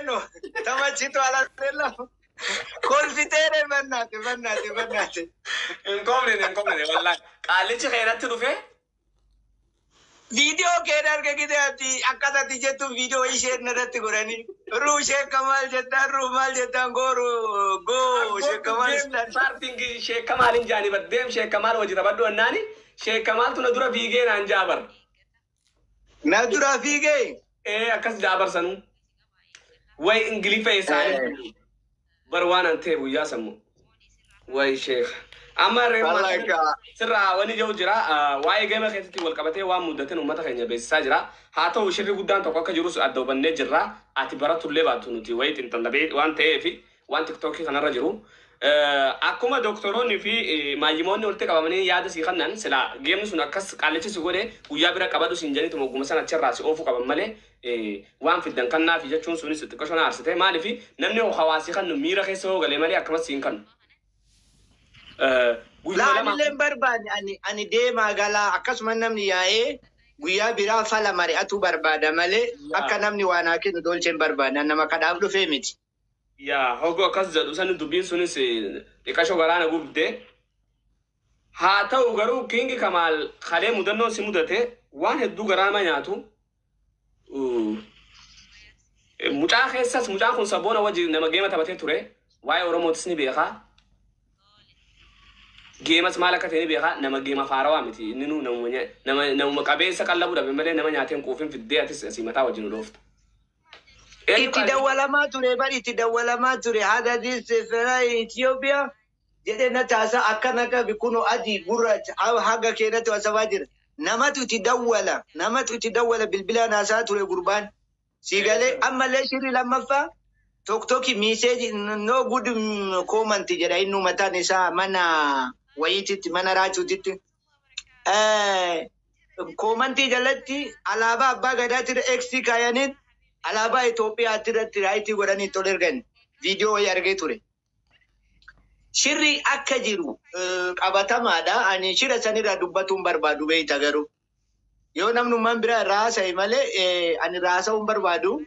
no. Tamachito ala tela. Kolfitere bannate. Inkomne wallahi. Qaalichi kheenatti dhufe. Video keedar ke gide ati akkata tijetu video ishee narratti godhani. Ru Sheikh Kamal jettan rumal jettan go Sheikh Kamal starting Sheikh Kamal injani baddem Sheikh Kamal wajira baddu annani Sheikh Kamal tuna dura fiigee naan jaabar. Na dura fiigee. Akkas jaabar sanu. Way Ingilifa isaani. Barwaan ante guyyaa sammu. Way Sheikh. Amma reema sirra wani jiru jira waa'ee geema keessatti wal qabatee waan muddateen uummata keenya beeksisaa jira. Haa ta'u shirri guddaan tokko akka jirus adda hubannee jirra. Ati baratullee baattu nuti wayii xinxallabee waan ta'eef waan tiktookii kanarra jiru. Akkuma doktoroonni fi maayimoonni walitti qabamanii yaada sii kannan sila geemni sun akkas qaalichi si godhe guyyaa bira qabadhu siin janiitu mogguma sana achirraa si oofuu qaban malee waan fiddan kannaa fi jechuun sunis xiqqashoo aarsite maaliif namni hawaasii kan miira keessa hoo galee malee akkamas siin kannu. Laamileen barbaade ani deemaa galaa akkasuma namni yaa'ee guyyaa biraa fala mari'atu barbaada malee akka namni waan haa kennu dolcheen barbaada nama kadhaaf dhufee miti. Yaa hogo akkas jedhu sani dubbiin sunis xiqqashoo garaana gubdee haa ta'u garuu Kingi Kamaal kalee mudannoon si mudate waan hedduu garaama nyaatu mucaa keessas mucaan kun sabboona wajji nama geema taphatee ture waa'ee Oromootis ni beekaa. Geemas maal akka ta'e ni beekaa nama geema faarawaa miti inni nu nama qabeessa qallabu dhabe malee nama nyaateen quufin fiddee atis asii mataa wajjin dhoofta. Itti dawwalamaa ture bari itti dawwalamaa ture haada diisefera Itoophiyaa jedhee na taasa akkana qabi kunoo adii gurraacha haga keenyatti wasabaa jira. Namatu itti dawwala bilbila naasaa ture gurbaan. Siigalee ammallee shirri lammaffaa tokkoki miiseeji no good comment jedha inni mataan isaa mana wayititti mana raachuutitti. Commentii jalatti alaabaa abbaa gadaatti X kaayaniin alaabaa Itoophiyaa irratti raayitii godhanii tole ergan viidiyoo wayii argee ture. Shirri akka jiru qabatamaadha. Ani shira sanirraa dubbatuun barbaadu beeyta garuu. Yoo namnummaan biraa raasa'e malee ani raasa'uun barbaadu.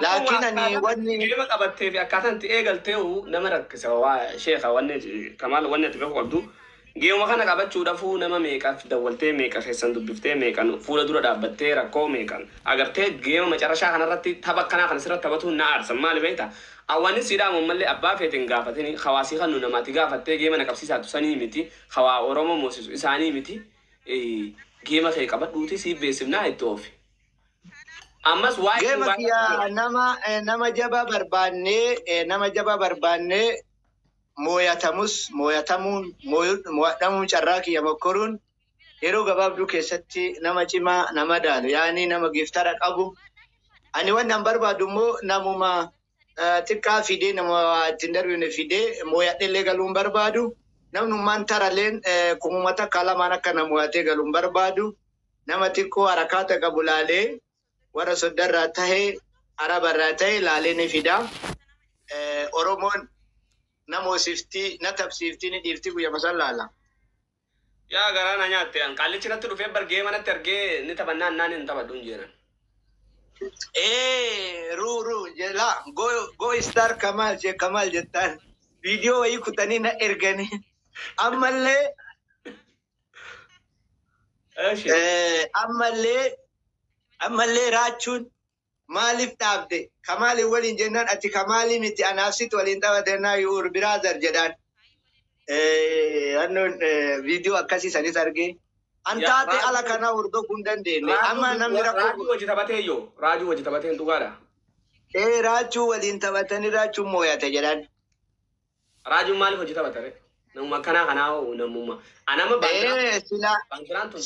Laakiin ani wanni geema qabattee fi akkaataan itti eegaltee nama rakkisa waa Sheekha wanni Kamaal wanni itti qabdu. Geema kana qabachuudhaafuu nama meeqaaf dawwaltee meeqa keessan dubbiftee meeqan fuula dura dhaabbattee rakkoo meeqan agartee geema macarashaa kanarratti tapha kanaa kan sirratti taphatuun na aarsan maali beekta awwaanni siidhaamu mallee abbaa feetiin gaafatanii hawaasii kan nu namaatti gaafattee geema naqabsiisaatu sanii miti hawaa Oromoo moosisu isaanii miti geema kee qabadhuuti siif beeksifnaa itti oofi. Ammas waa'ee nama jabaa barbaannee mo'atamuun carraa kiyya mokkoruun yeroo gabaabduu keessatti nama cimaa nama daalu yaani nama giftara qabu. Ani wannan barbaadu immoo namuma xiqqaa fidee nama ittiin darbine fidee mo'adhellee galuun barbaadu. Namnummaan taralleen kumuma takka lamaan akka nama mo'atee galuun barbaadu. Nama xiqqoo harakaata qabu laalee warra soddarraa tahee arabarraa tahee laalee ni fida. Oromoon namo sifti na tabsifti ni dirti guyya masallala ya garana nyaatte an qallichi natti dhufe bargee manatti argee ni tabannaan naan hin tabadhuun jeeran ru jela go star Kamal je Kamal jettan video wayi kutani na ergani ammallee ammallee raachuun Malif tabde Kamali walin jennan ati Kamali miti anafsit walin tawatenna your brother jedan annon video akkasi sanis arge antaate ala kana urdo kundan deene amma namni raaju wajji tabateen dugaadha raaju walin tabatani raaju moyate jedan raaju malif wajji tabatare namuma kana namuma anama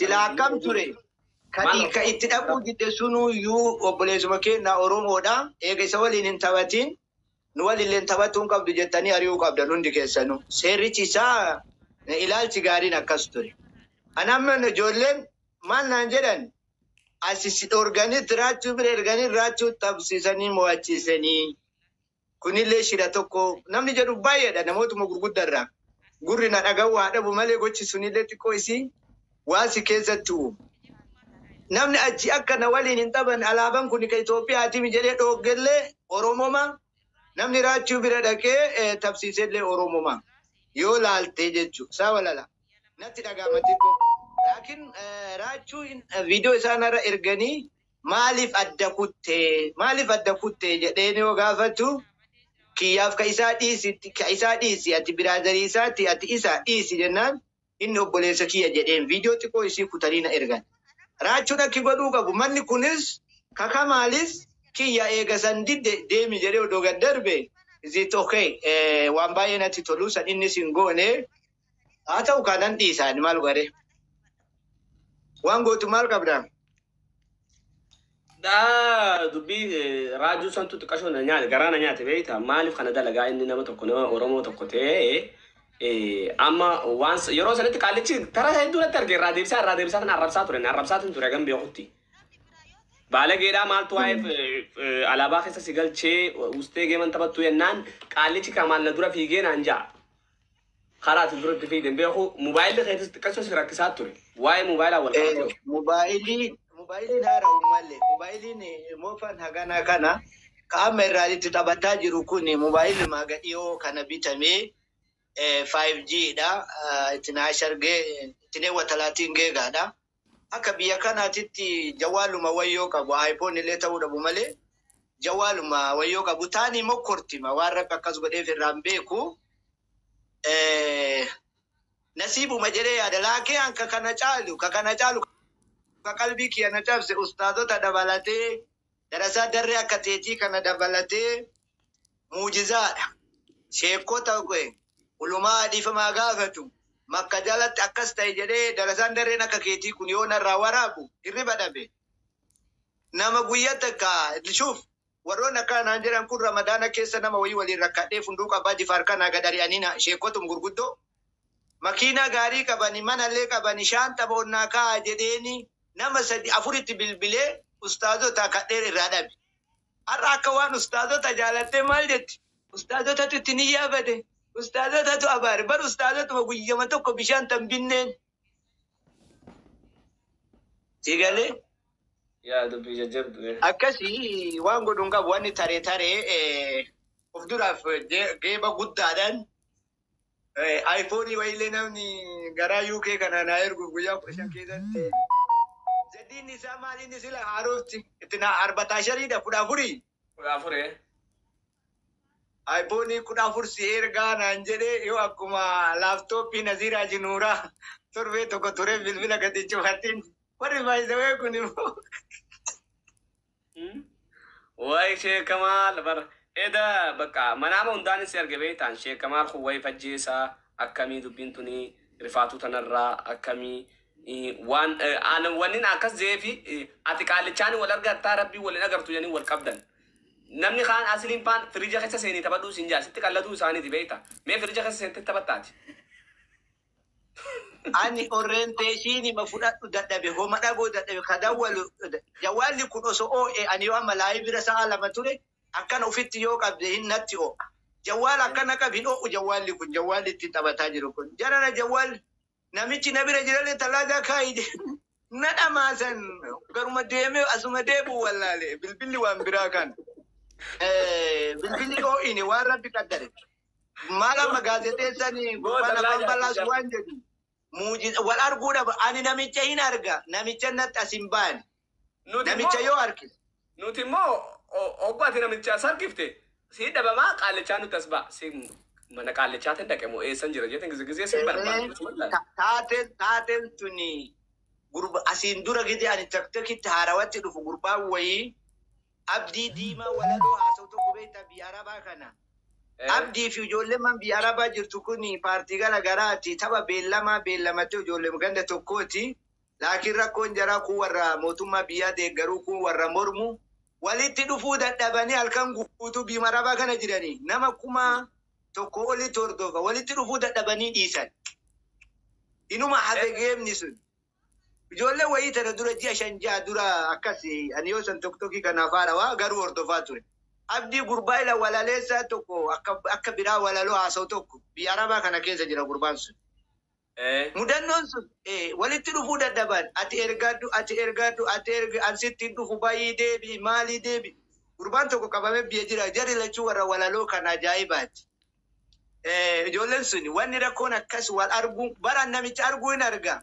sila kam ture Ka itti dhabuu didde sunu yu obboleessuma keenya Oromoodha. Eega isa waliin hin taphatin nu waliin taphatuun qabdu jettanii ari'uu qabdan hundi keessanuu. Seerrichi isaa ilaalchi gaariin akkas ture. Anamma ijoolleen maal naan jedhan asisi organit raachuu bira erganii raachuu tabsiisanii mo'achiisanii. Kunillee shira tokko namni jedhu baay'eedha namootuma gurguddarraa. Gurri na dhaga'uu haa dhabu malee gochi sunillee xiqqoo isii waasi keessattuu. Namni achi akka na waliin hin taban alaabaan kun ka Itoophiyaati mi jedhee dhooggellee Oromoma namni raachuu bira dhaqee tabsiisellee Oromoma yoo laaltee jechuudha. Sawa lala. Natti dhagaamatti ko. Laakiin raachuu viidiyoo isaanirra erganii maaliif adda kuttee jedheen yoo gaafatu kiyyaaf ka isaa dhiisi ati biraadarii isaati ati isa dhiisi jennaan inni obboleessa kiyya jedheen viidiyoo xiqqoo isii kutanii na ergan. Raachuun akki godhuu qabu manni kunis kaka maalis kiyya eegasan didde deemi jedhee odoo gad darbe is okay waan baay'ee natti tolu san inni sin goone haa ta'u kanan dhiisaan maal godhe waan gootu maal qabda. Da dubbii raajuu santu xiqqashoo na nyaate garaa na nyaate beekta maaliif kana dalagaa inni nama tokko nama Oromoo tokko ta'ee amma waan yeroo sanatti qaalichi tara hedduu natti arge irraa deebisaa kana arrabsaa ture gan beekutti. Baalageedhaa maaltu waa'ee alaabaa keessa si galchee ustee geeman taphattu yennaan qaalichi kamaal na dura fiigee naan ja'a. Karaati duratti fiigden beeku mobaayilli keessatti xiqqashoo si rakkisaa ture waa'ee mobaayilaa wal qabatu. Mobaayiliin haara uummalle mobaayiliin moofan hagana kana qaama irraatti taphataa jiru kun mobaayilii maagadhiyoo kana bitamee 5G dha itti naashargee itti neewwatalaatiin geegaadha. Akka biyya kanaatitti jawaaluma wayyoo qabu iPhone illee ta'uu dhabu malee jawaaluma wayyoo qabu taanii mokkortima waan rabbi akkas godheef irraan beeku nasiibuma jedhee yaada laakee anka kana caalu ka qalbii kiyya na cabse ustaazota dabalatee darasaa darree akka teetii kana dabalatee muujizaadha. Sheekota ulumaa dhiifamaa gaafatu makka jalatti akkas ta'e jedhee darasaan darreen akka keetii kun yoo narraa waraabu hirriba dhabe. Nama guyyaa takka shuuf warroon akka naan jedhan kun ramadaana keessa nama wayii waliin rakkadhee funduuqa abbaa jifaar kanaa gad ari'aniina sheekotum gurguddoo makiinaa gaarii qabani manallee qabani shaanta boonnaa kaa jedheeni nama sadi afuritti bilbilee ustaazota kadheer irraa dhabe. Har'a akka waan ustaazota jaalattee maal jetti? Ustaazotatu itti ni yaabate. Ustaazotatu abaare. Bar ustaazotuma guyyama tokko bishaan tan binneen. Sigalee? Yaa dubbii jajjabdu. Akkasii waan godhuun qabu wanni taree of duraaf geeba guddaadhaan iPhone wayilee namni garaa UK kana na ergu guyyaa 15 keessatti. Zedini sama ini sila harus itina 14 dah kuda furi. iPhone kuda fur si erga nanjede yo akuma laptop pi Nazira Jinura turbe to ko ture bilbila gati chuhatin. Wari mai zawe kuni mo. Wai Sheikh Kamal bar eda baka manama undani si erge beetan Sheikh Kamal khuwai fajjisa akkami dubbintuni rifatu tanarra akkami waan ana wanin akas zeefi ati qaalichaani wal argataa rabbi wal agartu yani wal qabdan namni khaan aslin pan firija keessa seeni tabadhu sinja sitti qallatu isaani dibeeta me firija keessa seenti tabattaati ani orientation mafudatu daddabe homa dhago daddabe kadawal jawali kun oso ani yo amalai bira sala mature akkana ufitti yo qabde hinnatti o jawala akkana qabin o jawali kun jawali titabata jiru kun jarana jawal namichi nabira jirale talaga kaide nada masan garuma deme asuma debu wallale bilbili wa mbira kan bilbili o ini wa rabbi kadare mala magazete sani gobana bambala swanje mujiz wal arguda ani namicha hinarga namicha natasimban namicha yo arkis nutimo ogbati namicha sarkifte sida bama qalechanu tasba sim mana qaalechaate dhaqemo eesan jira jeetan gizgize sin barbaadu taaten tuni gurba asin dura gidi ani taktaki tarawati dufu gurba wayi abdi dima walado asawto kubeta bi araba kana abdi fi jolle man bi araba jirtu kuni parti gala garati taba bellama te jolle muganda tokkoti lakin rakkoon jara ku warra motuma biya de garu ku warra mormu walitti dufu dadhabani halkan guutu bi maraba kana jirani nama kuma tokko oli tordova walitti dhufu dadhabanii dhiisan inuma hafe geemni sun ijoollee wayii tana dura ji'a 5 dura akkasi ani yoo san tokkoki kana faadhawa garuu hordofaa ture abdii gurbaa ila walaleessa tokko akka biraa walaloo haasa'u tokko biyya arabaa kana keessa jira gurbaan sun mudannoon sun walitti dhufuu dadhaban ati ergaaddu ansitti dhufu baay'ee deebi maalii deebi gurbaan tokko qabamee biyya jira jarri lachuu warra walaloo kan ajaa'ibaati. Ijoolleen suni wanni rakkoon akkas wal arguu bara namicha arguu hin arga.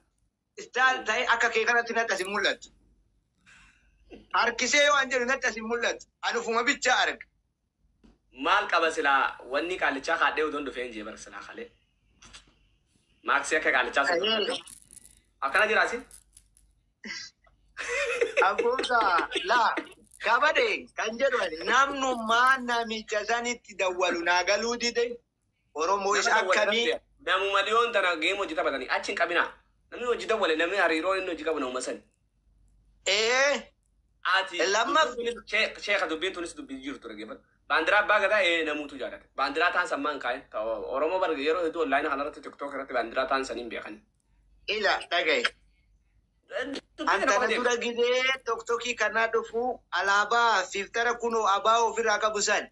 Istaal ta'ee akka kee kanatti natti asin mul'atu. Harkisee yoo an jedhu natti asin mul'atu. Ani ufuma bichaa arga. Maal qaba silaa wanni qaalichaa haadhee utuun dhufee hin jeebar silaa kalee. Maaksii akka qaalichaa sun. Akkana jiraasi? Abbootaa laa kabade kan jedhu namnummaa namicha sanitti dawwalu naa galuu dide. Oromoo isa akkamii? Namuma dhiyoon tana geemu hojii taphatanii achi hin qabinaa. Namni hojii dawwale namni hariiroo inni hojii qabu namuma sani. Ati sheekha dubbiin tunis dubbii jirtu dhaggeeffatu. Baandiraa abbaa gadaa namuutu jaallata. Baandiraa ta'an sammaan kaa'e. Oromoo barga yeroo hedduu onlaayinii kanarratti tiktook irratti baandiraa ta'an saniin beekani. Ila dhagaye. Antana dura gidee tiktokii kanaa dhufu alaabaa fiiftara kunoo abaa ofirraa qabu san.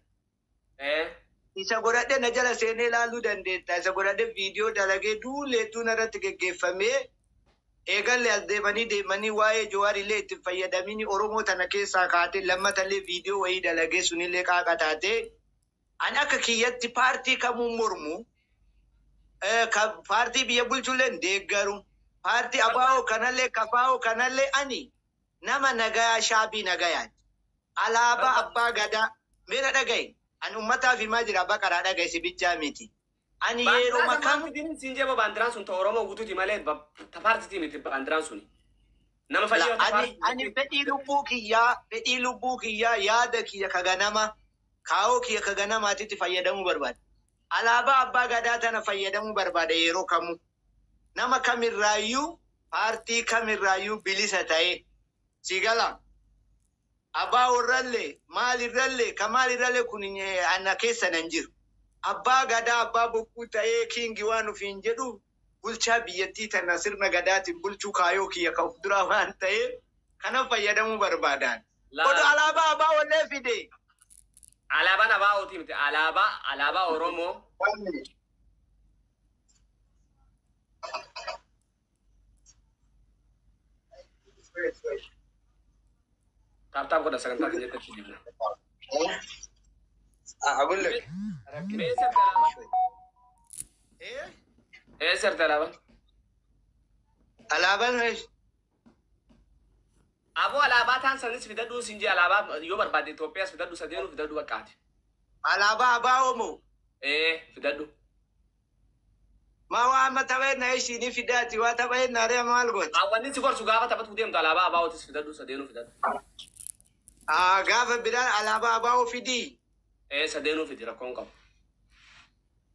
Isa godhadhe na jala seenee ilaaluu dandeetta. Isa godhadhe viidiyoo dalagee duuleetuun irratti geggeeffamee eegalle as deemanii waa'ee Jawaarillee itti fayyadamini Oromoo tana keessaa kaatee lammatallee viidiyoo wayii dalagee sunillee qaaqa taate. Ani akka kiyyatti paartii kamuu mormu paartii biyya bulchullee deeggaru. Paartii abaa'oo kanallee kafaa'oo kanallee ani nama nagayaa shaabii nagayaati. Alaabaa abbaa gadaa meena dhagaye. Ani ummataaf himaa jira baqaraa dhagaye si bichaa miti. Ani yeroo makam siin jeba baandiraan sun ta'u Oromoo guutuuti malee paartiitii miti baandiraan suni. Nama fayyadu ani fedhii lubbuu kiyyaa yaada kiyya kaganama kaa'oo kiyya kaganamaatitti fayyadamuu barbaada. Alaabaa abbaa gadaa tana fayyadamuu barbaada yeroo kamuu. Nama kamirraayyuu paartii kamirraayyuu bilisa ta'e sigala. Abbaa warrallee maalirrallee kamaalirrallee kun anna keessa nan jiru. Abbaa gadaa abbaa bokkuu ta'ee kiingi waan ofiin jedhu bulchaa biyyattii tana sirna gadaatiin bulchuu kaayoo kiyya ka of duraa waan ta'e kana fayyadamuu barbaadan. Odo alaabaa abbaa wallee fide. Alaabaan abaa'ooti miti alaabaa Oromoo. Taap kau dah sangat tak kerja kecil ni. Aku lek. Ser terlalu. Alaban es. Abu alaba tan sanis sudah dulu sinji alaba yo berbadi Ethiopia sudah dulu saja sudah dua kali. Alaba abaomu. Sudah dulu. Mawa matawe na ishi ni fidati watawe na rea malgot. Awan ni sikor sugawa tapat kudem tu alaba abao tu sudah dulu saja sudah. Gafa bidan alaba abao fidi. Sadenu fidi rakon kau.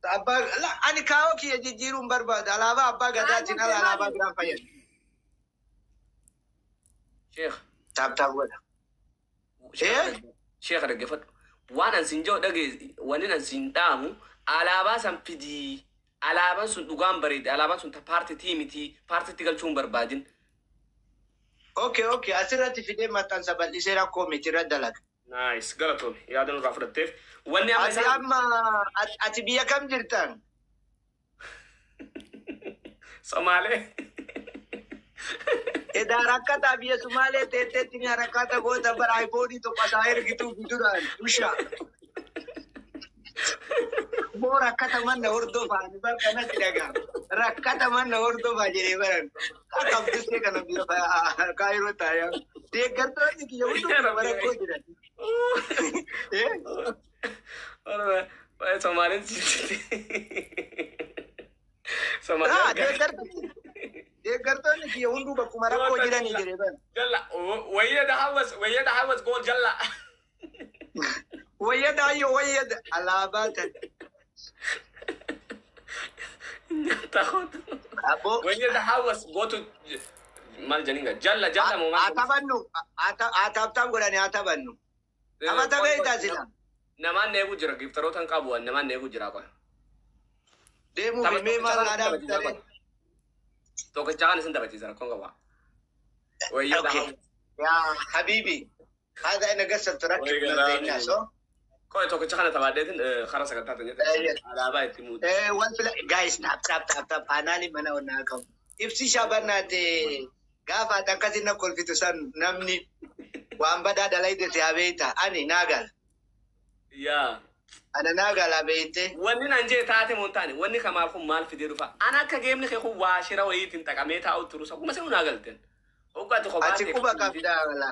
Abba la ani kawo ki jijirum barbad alaba abba gada cina alaba bidan fayad. Sheikh. Tap wala. Sheikh ada gefat. Wanan sinjo dage wanan sindamu alaba sam fidi. Alaban sun dugaan bareede alaban sun ta paartii tiimiti paartiitti galchuun barbaadin. Okay asirratti fidee maxxansa bal'isee rakkoo mitirra dalaga. Nice galatoon yaada nurraa fudhatteef. Wanni amma ati biyya kam jirtan? Somaalee. Edaa rakkata biyya Somaalee teetteetti ni rakkata goota bara iPhone tokko asaa ergituu biduraan usha. Bo rakkata manna hordofaan bakkanatti dhagaa. Rakkata manna hordofaa jedhee baran. Akka abdustee kana biyya kaayiroo taa'aa. Deeggartoonni kiyya hunduu bara koo jiran. Somaaleen deeggartoonni kiyya hunduu bakkuma rakkoo jiranii jedhee baran. Jalla wayyada hawas gool jalla. Wayyada ayyo wayyada alaabatan. Takut. Wayyada hawas go to mal janinga jalla mo mal. Atabtam godhani atabannu. Amata beeyta sila. Namaan neegu jira giftarootan qabu namaan neegu jira qoy. Deemu mee maal aadaa bitare. Tokko jaan isin dabachiisa rakkoon qaba. Wayyada hawas. Ya habibi. هذا أنا قصة تركب الناس كوي توك تخنا تبادين خلاص كنت تنجت على باي تموت والفلا guys tap anani mana wanakam ifsi shabana te gafa takazina kol fitusan namni وان بدا دلايد سيابيتا اني ناغل يا انا ناغل ابيته wani nan je ta ta montani wani kamar kun mal fi diru fa ana ka game ne kai ku washira wayi tin ta kameta au turusa kuma sai una galten o ga to ko ba ati kuba ka fida wala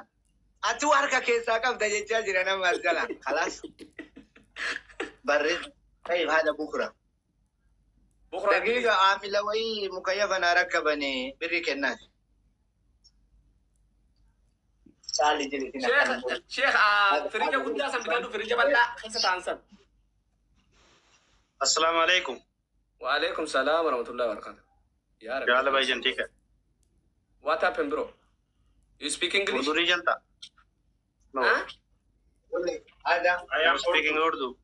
ati warka ke saka da je jira na marjala خلاص برد طيب هذا بكره دقيقة عاملة وي مكيفة أنا ركبني بريك الناس شيخ فريجة قد أسم بتادو فريجة بلا خمسة أنسب السلام عليكم. وعليكم السلام ورحمة الله وبركاته. يا رب. يا الله بايجن ठीक है. What happened, bro? You speak English? Urdu नहीं जानता. No. हाँ? I am speaking Urdu.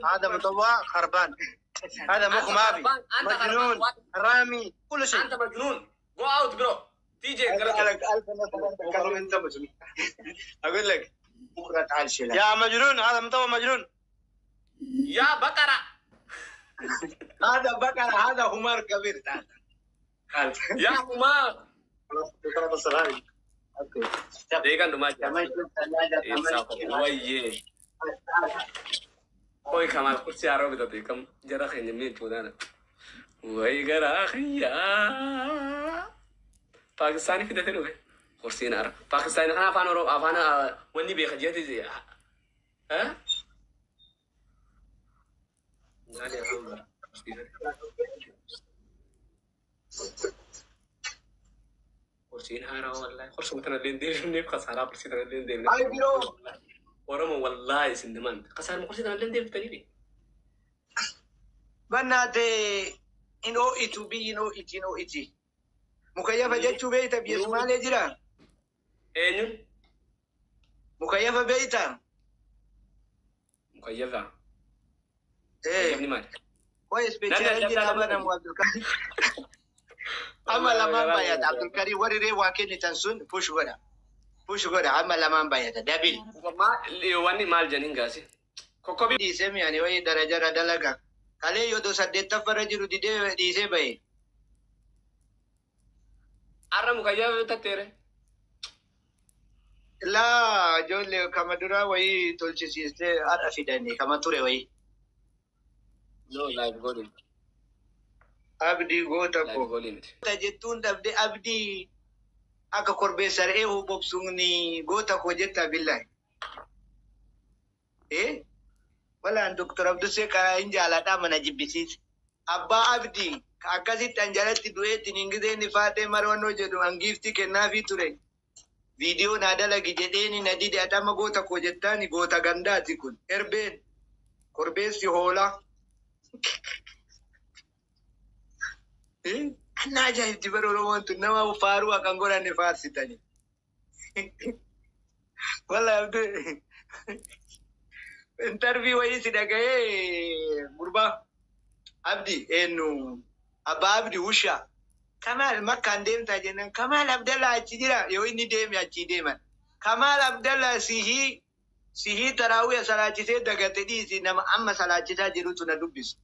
هذا مطوع خربان. هذا مخ مابي مجنون رامي كل شيء. أنت مجنون. Go out, bro. تيجي أقول لك بكرة تعال شيلها. يا مجنون هذا مطوع مجنون. يا بقرة. هذا بقرة هذا حمار كبير تعال. يا حمار. Degan rumah Oye. Oi kamal kursi aro gitu tuh kam jarak ini min cudana. Woi jarak ya. Pakistan kita tuh kan kursi nara. Pakistan kan apa wani be kerja di sini. Hah? Nggak ada. kursiin haaraa wallahi qorsuma tana deemdeemneef khasaaraa kursii tana deemdeemneef ay biro oromo wallahi isin dhiman khasaaruma kursii tana deemdeeftaniifi bannaate inoo itu biyyinoo itinoo iti mukayyafa jechuu beeyta biyya Sumaalee jira eenyun mukayyafa beeyta mukayyafa ni maali way special jira bana Abdulkarim أما لما بيت عبد الكريم وري واكني تنسون فوش غدا أما لما بيت دابيل وما ليواني مال جنين قاسي كوكوبي دي سمي يعني وي درجة ردلقا كالي يودو سدت فرجرو دي سي بي أرى مكيف تتيري لا جول كما درا وي تولشي سيستي أرى فيداني كما توري وي no live golden abdi gota ko tajettun dabde abdi aka korbe sar'e ho bobsungni gota ko jetta billahi wala doctor abdu se ka injala da mana jibbisis abba abdi akasi tanjalati dueti ningize ni fate marwano jedu angifti kenna fi ture video na dalagi jedeni na didi atama gota ko jettani gota gandati kun erben korbe si hola أنا أجايب تبرر وانتو نما فارو أكان قولا نفارسي تاني والله أبدو انترفي ويسي دقاء مربا أبدي إنو أبا أبدي وشا كمال مكان ديم تاجنن كمال عبد الله أتجرا يويني ديم يأتي ديما كمال عبد الله سيهي تراوي صلاة سيد دقاء تديسي نما أما صلاة تاجرو تندبس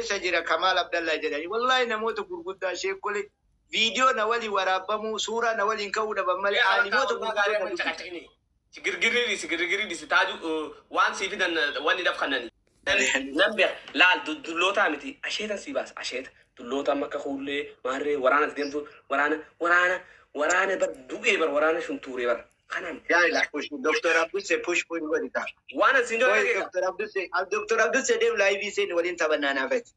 سجرا كمال عبد الله جلالي والله نموت غرغدا شيخ كل فيديو نولي ورابمو صورة نولي نكودا بمالي عالي موت غرغدا سيغرغري دي ستاجو وان سي فيدن واني دفخنني نبي لا دلوتا متي اشيتا سيباس اشيت دلوتا مكا خولي ماري ورانا ديمتو ورانا بدوغي بر ورانا شنتوري بر خنام يا لا push دكتور عبد سي push وديتا وانا سيندو دكتور عبد سي ديم لايف سي ولين تبنانا فت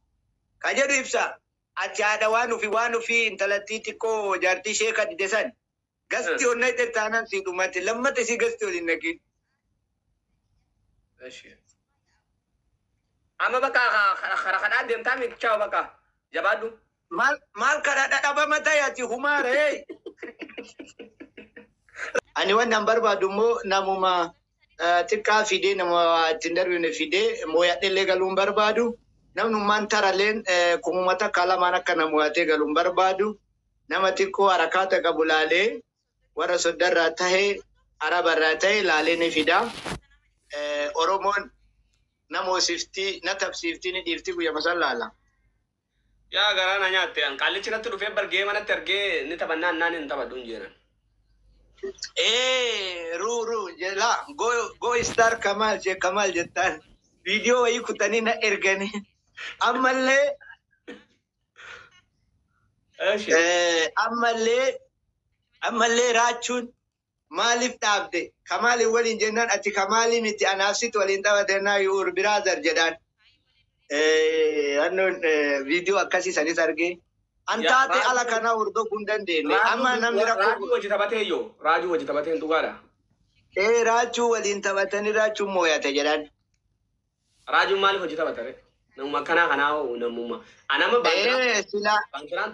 كاجدو يبسا اچادا وانو في انتلتيتي كو جارتي شيخ ديسان غستي اونايت تانا سي دومات لما تسي غستي ولينكي ماشي اما بقى خرخنا ديم تامي تشاو بقى جبادو مال كدا دابا متى ياتي همار هي ani wannan barbadu mo namuma tikka fide namo tindaru ne fide mo ya delle galum barbadu namnu mantara len kumumata kala manaka namo ate galum barbadu namati ko harakata kabulale wara sodarra tahe araba ratahe lale ne fida oromon namo sifti natab sifti ni dirti guya masallala يا غرانا نياتي ان قال لي تنتلو في برجي ما نترجي نتبنى نان نتبدون جينا رو لا جو ستار كمال جتان فيديو اي كتانينا ارغاني اما اللي راتشون مالف تابدي كمالي ولين جنان اتي كمالي متي انافسيت ولين تابدنا يور برادر جدان انو فيديو اكاسي ساني سارغي انتاتي على كنا وردو كندن دي اما نمرا راجو وجه تبته يو راجو وجه تبته انتوغارا راجو ولين تابتني راجو مويا تجدان راجو مالف وجه تبته نما كنا ونمما انا ما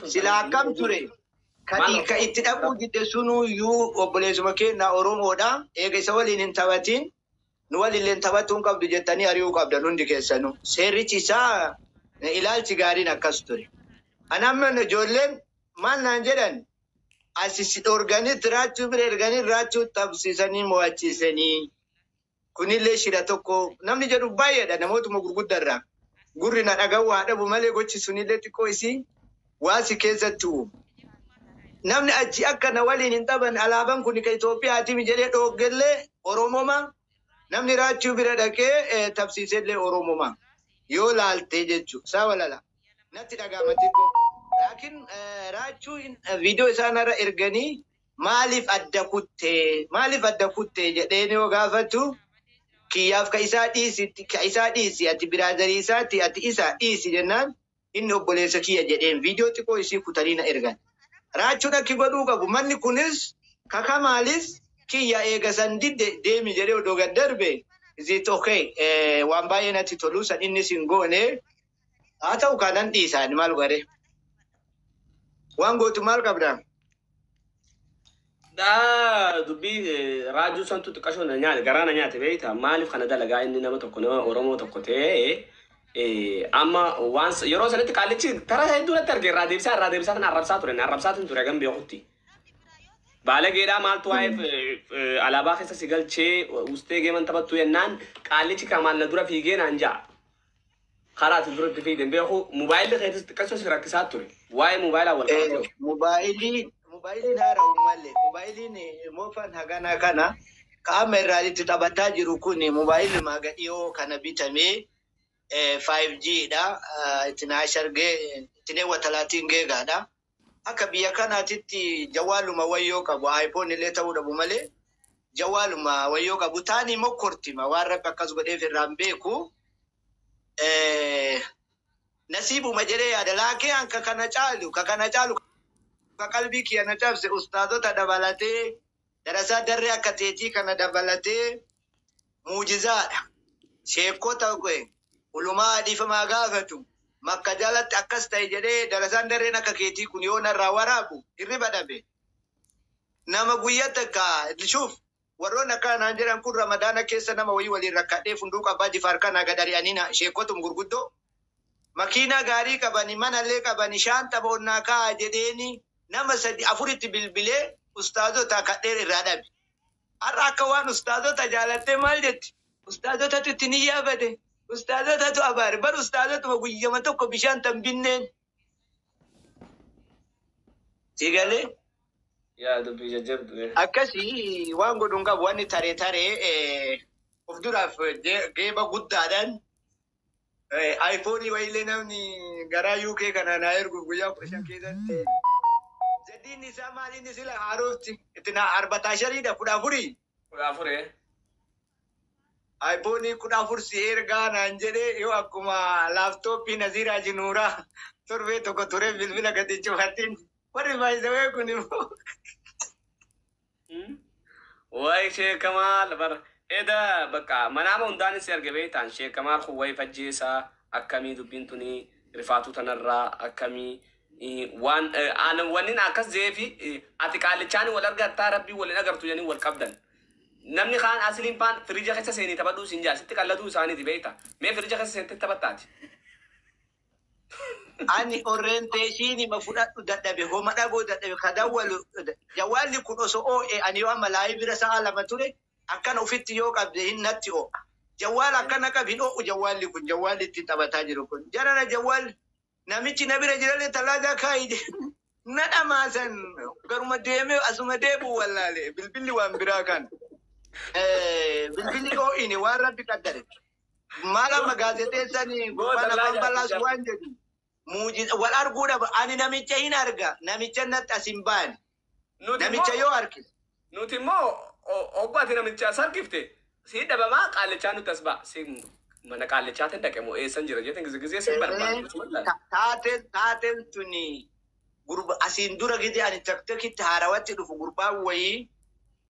سلا كم تري ka itti dhaquu didde sunuu iyyuu obboleessuma keenya Oromoodha. Eega isa waliin hin taphatin nu walillee taphatuun qabdu jettanii ari'uu qabdan hundi keessanuu. Seerrichi isaa ilaalchi gaariin akkas ture. Anamma ijoolleen maal naan jedhan asisi dhorganii raachuu bira erganii raachuu tapsiisanii mo'achiisanii. Kunillee shira tokko namni jedhu baay'eedha namootuma gurguddarraa. Gurri na dhaga'uu haa dhabu malee gochi sunillee xiqqoo isii waasi keessatti namni achi akka na waliin hin taban alaaban kun ka Itoophiyaati mi jedhee dhooggellee Oromoma namni raachuu bira dhaqee tabsiisellee Oromoma yoo laaltee jechuudha. Saa walala natti dhagaamatti ko laakiin raachuu viidiyoo isaanirra erganii maaliif adda kuttee jedheen yoo gaafatu kiyyaaf ka isaa dhiisi ati biraadarii isaatti ati isa dhiisi jennaan inni obboleessa kiyya jedheen viidiyoo xiqqoo isii kutanii na ergan. Raachuun akki godhuu qabu manni kunis kakamaalis kiyya eega san didde deemi jedhee odoo gad darbe isiit okay waan baay'ee natti toluu san innis hin goone haa ta'u kanan dhiisaan maal godhe waan gootu maal qabda. Dubbii raajuu santu xiqqashoo na nyaate garaa na nyaate beektaa maaliif kana dalagaa inni nama tokko nama Oromoo tokko ta'ee amma once yeroo sanatti qaalichi tara hedduu natti arge irraa deebisaa tan arrabsaa ture gam beekutti. Baalageedhaa maaltu waa'eef alaabaa keessa si galchee ustee geeman taphattu yennaan qaalichi kamaal na dura fiigee naan ja'a. Karaa ati duratti fiigden beeku mobaayilli keessatti xiqqashoo si rakkisaa ture waa'ee mobaayilaa wal qabate. Mobaayiliin haara'u malee mobaayiliin moofan hagana kana qaama irraa itti taphataa jiru kun mobaayilli maagadhiyoo kana bitamee 5G da itina sharge itine watalatin gega da aka biya kana titti jawaluma wayo qabu iPhone le tawu da bumale jawaluma wayo qabu tani mokorti ma warra akkas gode firambe ku nasibu majere ya da lake an ka kana chalu ka qalbi kiya na tafse ustado ta dabalate darasa darre akateti kana dabalate muujizada sheekota kwe ulumaa dhiifamaa gaafatu makka jalatti akkas ta'e jedhee darasaan darreen akka keetii kun yoo narraa waraabu hirriba dhabe nama guyyaa takka shuuf warroon akkanaan jedhan kun ramadaana keessa nama wayii waliin rakkadhee funduuqa abbaa jifaar kanaa gad ari'aniina sheekotum gurguddoo makiinaa gaarii qabani manallee qabani shaanta boonnaa kaa jedheeni nama sadi afuritti bilbilee ustaazota kadhee irraa dhabe har'a akka waan ustaazota jaalattee maal jetti ustaazotatu itti ni yaabate ustaazotatu abaare bar ustaazotuma guyyama tokko bishaan tan binneen sigalee yaa dubbii jajjabdu akkasii waan godhuun qabu wanni taree of duraaf geeba guddaadhaan iPhone wayilee namni garaa UK kana na ergu guyyaa 15 keessatti zediin isaa maaliin sila haarofti itti na 14 14 iPhone 14 si ergaa naan jedhee yoo akkuma laaptooppii Naziraa Jinuuraa torbee tokko ture bilbila gadi cufatiin warri baay'isawee kun immoo waa'ee Sheek Kamaal bara eda bakka manaama hundaanis si arge beektaan Sheek Kamaal kun waa'ee fajjeessaa akkamii dubbiin tuni rifaatu tanarraa akkamii wannin akkas jeefi ati qaalichaan wal argattaa rabbii waliin agartu jedhanii wal qabdan. Namni kaan asliin paan firija keessa seenii taphadhuu siin jaa sitti qalladuu isaaniiti beekta mee firija keessa seentee taphattaati. Ani orienteeshinii ma fudhadhu dadhabe homa dhaboo dadhabe kadawwalu jawaalli kun osoo oo'e ani yoo amma laayii bira sa'a lama ture akkana ofitti yoo qabde hin natti oo'a. Jawwaal akkana qab hin oo'u jawwaalli kun jawwaalli ittiin taphataa jiru kun jarana jawwaal namichi na bira jirale talaaja kaayide nada maasan garuma deeme asuma deebu wallaale bilbilli waan biraa kan bilbilli oo ini waan rabbi qaddare mala magazeteessanii gurbaan afaan balaas waan jedhu muujiza wal arguudha ani namicha hin arga namicha natti asin baan namicha yoo arge nuti immoo obbaati namicha sarkifte si dhabamaa qaallichaa nutti as ba'a si mana qaallichaatti dhaqe moo eessan jira jeetin gizigizee si barbaadu taateen tuni gurba asin dura gidi ani taktakitti haarawatti dhufu gurbaan wayii